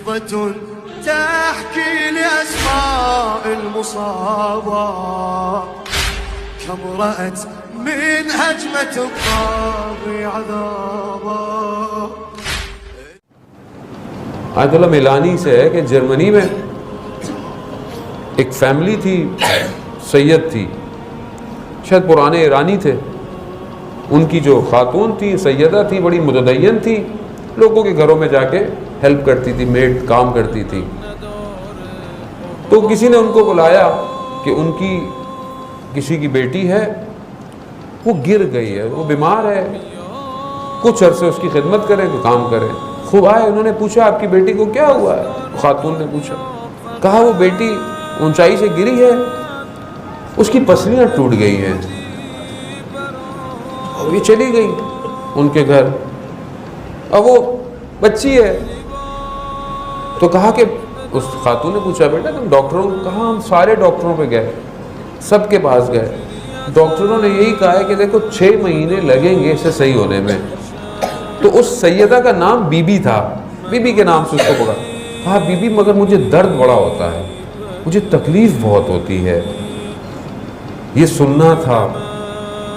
فضة تحكي لأسماء المصابة كم رأت من هجمة الطاغي عذابا. آیت اللہ میلانی سے ہے کہ جرمنی میں ایک فیملی تھی، سید تھی، شاید پرانے ایرانی تھے. ان کی جو خاتون تھی، سیدہ تھی، بڑی متدین تھی، لوگوں کے گھروں میں جا کے ہیلپ کرتی تھی، میڈ کام کرتی تھی. تو کسی نے ان کو بلایا کہ ان کی کسی کی بیٹی ہے، وہ گر گئی ہے، وہ بیمار ہے، کچھ عرصے اس کی خدمت کریں، کوئی کام کریں. خوب آئے، انہوں نے پوچھا آپ کی بیٹی کو کیا ہوا ہے؟ خاتون نے پوچھا، کہا وہ بیٹی اونچائی سے گری ہے، اس کی پسلیاں ٹوٹ گئی ہیں. اور یہ چلی گئی ان کے گھر. اب وہ بچی ہے. تو کہا کہ اس خاتون نے پوچھا بیٹا تم ڈاکٹروں کو؟ کہا ہم سارے ڈاکٹروں پہ گئے، سب کے پاس گئے. ڈاکٹروں نے یہی کہا ہے کہ دیکھو 6 مہینے لگیں گے اسے صحیح ہونے میں. تو اس سیدہ کا نام بی بی تھا، بی بی کے نام سے اس کو پکڑا. کہا بی بی مگر مجھے درد بڑا ہوتا ہے، مجھے تکلیف بہت ہوتی ہے. یہ سننا تھا.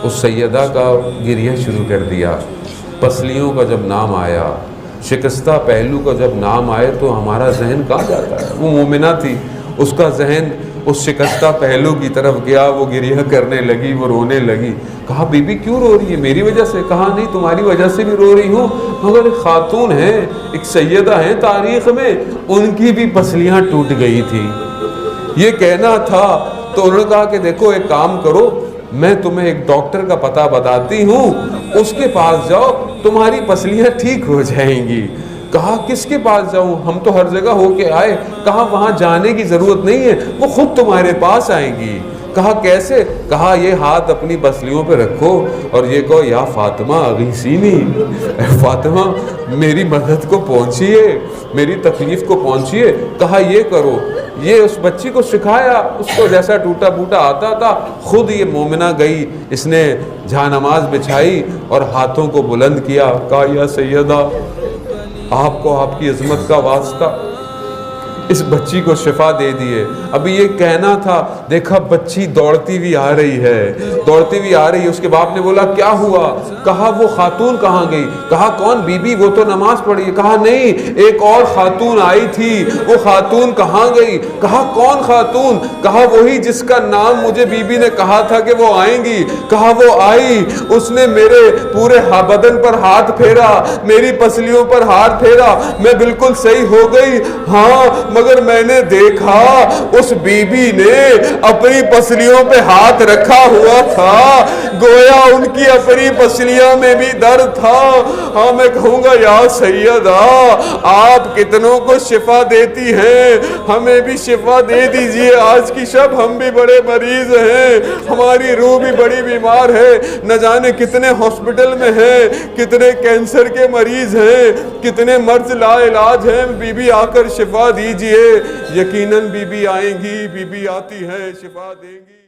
اس سیدہ کا گریہ شروع کر دیا. پسلیوں کا جب نام آیا، شکستہ پہلو کا جب نام آئے تو ہمارا ذہن کہاں جاتا ہے؟ وہ مومنہ تھی، اس کا ذہن اس شکستہ پہلو کی طرف گیا. وہ گریہ کرنے لگی، وہ رونے لگی. کہا بی بی کیوں رو رہی ہے؟ میری وجہ سے؟ کہا نہیں، تمہاری وجہ سے بھی رو رہی ہوں، مگر ایک خاتون ہیں، ایک سیدہ ہیں تاریخ میں، ان کی بھی پسلیاں ٹوٹ گئی تھی. یہ کہنا تھا. تو انہوں نے کہا کہ دیکھو ایک کام کرو، میں تمہیں ایک ڈاکٹر کا پتہ بتاتی ہوں، اس کے پاس جاؤ، تمہاری پسلیاں ٹھیک ہو جائیں گی. کہا کس کے پاس جاؤں؟ ہم تو ہر جگہ ہو کے آئے. کہا وہاں جانے کی ضرورت نہیں ہے، وہ خود تمہارے پاس آئیں گی. کہا کیسے؟ کہا یہ ہاتھ اپنی پسلیوں پہ رکھو اور یہ کہو یا فاطمہ اغیثینی، اے فاطمہ میری مدد کو پہنچیے، میری تکلیف کو پہنچیے. کہا یہ کرو. یہ اس بچی کو سکھایا، اس کو جیسا ٹوٹا پھوٹا آتا تھا. خود یہ مومنہ گئی، اس نے جہاں نماز بچھائی اور ہاتھوں کو بلند کیا. کہا یا سیدہ، آپ کو آپ کی عظمت کا واسطہ، اس بچی کو شفا دے دیے. ابھی یہ کہنا تھا، دیکھا بچی دوڑتی بھی آ رہی ہے، دوڑتی بھی آ رہی ہے. اس کے باپ نے بولا کیا ہوا؟ کہا وہ خاتون کہاں گئی؟ کہا کون؟ بی بی، وہ تو نماز پڑھی. کہا نہیں، ایک اور خاتون آئی تھی، وہ خاتون کہاں گئی؟ کہا کون خاتون؟ کہا وہی جس کا نام مجھے بی بی نے کہا تھا کہ وہ آئیں گی. کہا وہ آئی، اس نے میرے پورے بدن پر ہاتھ پھیرا، میری پسلیوں پر ہاتھ پھیرا، میں بالکل صحیح ہو گئی. ہاں مگر میں نے دیکھا اس بی بی نے اپنی پسلیوں پہ ہاتھ رکھا ہوا تھا، گویا ان کی اپنی پسلیوں میں بھی درد تھا. ہاں میں کہوں گا یا سیدہ، آپ کتنوں کو شفا دیتی ہیں، ہمیں بھی شفا دے دیجئے. آج کی شب ہم بھی بڑے مریض ہیں، ہماری روح بھی بڑی بیمار ہے، نہ جانے کتنے ہاسپٹل میں ہیں، کتنے کینسر کے مریض ہیں، کتنے مرض لا علاج ہیں. بی بی آ کر شفا دیجئے. یقیناً بی بی آئیں گی، بی بی آتی ہیں، شفا دیں گی.